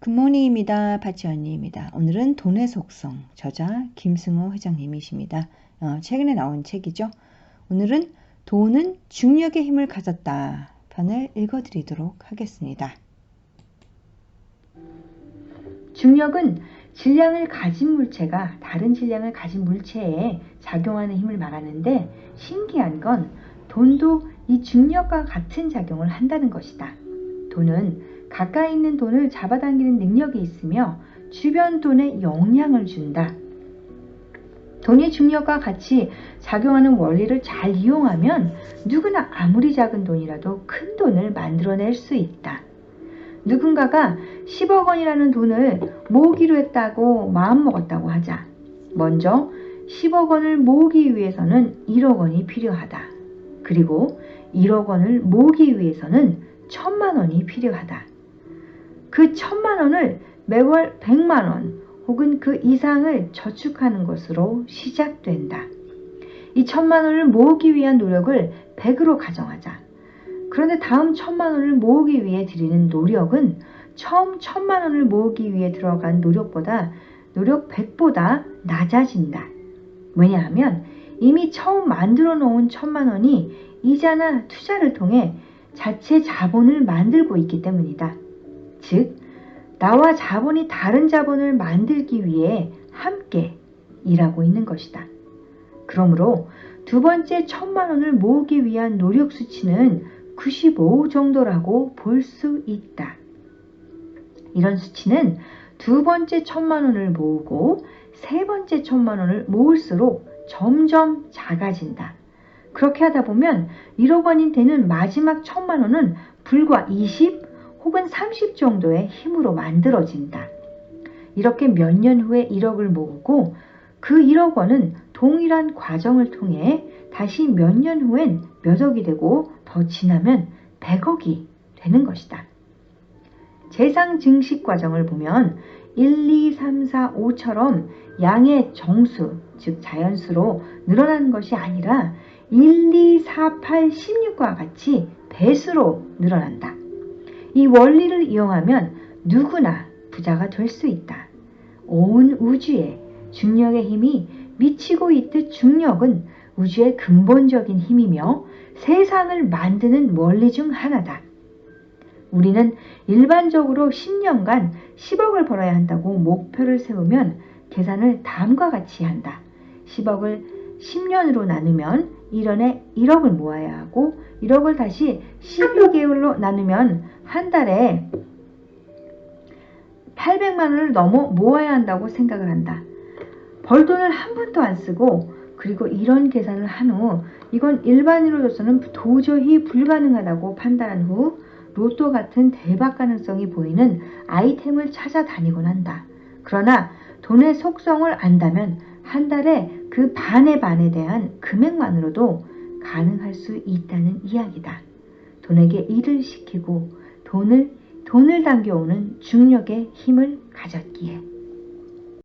굿모닝입니다. 바치언니입니다. 오늘은 돈의 속성, 저자 김승호 회장님이십니다. 최근에 나온 책이죠. 오늘은 돈은 중력의 힘을 가졌다 편을 읽어드리도록 하겠습니다. 중력은 질량을 가진 물체가 다른 질량을 가진 물체에 작용하는 힘을 말하는데, 신기한 건 돈도 이 중력과 같은 작용을 한다는 것이다. 돈은 가까이 있는 돈을 잡아당기는 능력이 있으며 주변 돈에 영향을 준다. 돈이 중력과 같이 작용하는 원리를 잘 이용하면 누구나 아무리 작은 돈이라도 큰 돈을 만들어낼 수 있다. 누군가가 10억 원이라는 돈을 모으기로 했다고 마음먹었다고 하자. 먼저 10억 원을 모으기 위해서는 1억 원이 필요하다. 그리고 1억 원을 모으기 위해서는 1000만 원이 필요하다. 그 1000만 원을 매월 100만 원 혹은 그 이상을 저축하는 것으로 시작된다. 이 1000만 원을 모으기 위한 노력을 100으로 가정하자. 그런데 다음 1000만 원을 모으기 위해 들이는 노력은 처음 1000만 원을 모으기 위해 들어간 노력보다 노력 100보다 낮아진다. 왜냐하면 이미 처음 만들어 놓은 1000만 원이 이자나 투자를 통해 자체 자본을 만들고 있기 때문이다. 즉, 나와 자본이 다른 자본을 만들기 위해 함께 일하고 있는 것이다. 그러므로 두 번째 1000만 원을 모으기 위한 노력 수치는 95 정도라고 볼 수 있다. 이런 수치는 두 번째 1000만 원을 모으고 세 번째 1000만 원을 모을수록 점점 작아진다. 그렇게 하다 보면 1억 원이 되는 마지막 1000만 원은 불과 20 혹은 30 정도의 힘으로 만들어진다. 이렇게 몇 년 후에 1억을 모으고 그 1억 원은 동일한 과정을 통해 다시 몇 년 후엔 몇 억이 되고 더 지나면 100억이 되는 것이다. 재상 증식 과정을 보면 1, 2, 3, 4, 5처럼 양의 정수, 즉 자연수로 늘어나는 것이 아니라 1, 2, 4, 8, 16과 같이 배수로 늘어난다. 이 원리를 이용하면 누구나 부자가 될 수 있다. 온 우주에 중력의 힘이 미치고 있듯 중력은 우주의 근본적인 힘이며 세상을 만드는 원리 중 하나다. 우리는 일반적으로 10년간 10억을 벌어야 한다고 목표를 세우면 계산을 다음과 같이 한다. 10억을 10년으로 나누면 1년에 1억을 모아야 하고 1억을 다시 12개월로 나누면 한 달에 800만 원을 넘어 모아야 한다고 생각을 한다. 벌 돈을 한 번도 안 쓰고, 그리고 이런 계산을 한 후 이건 일반인으로서는 도저히 불가능하다고 판단한 후 로또 같은 대박 가능성이 보이는 아이템을 찾아다니곤 한다. 그러나 돈의 속성을 안다면 한 달에 그 반에 대한 금액만으로도 가능할 수 있다는 이야기다. 돈에게 일을 시키고 돈을 당겨오는 중력의 힘을 가졌기에.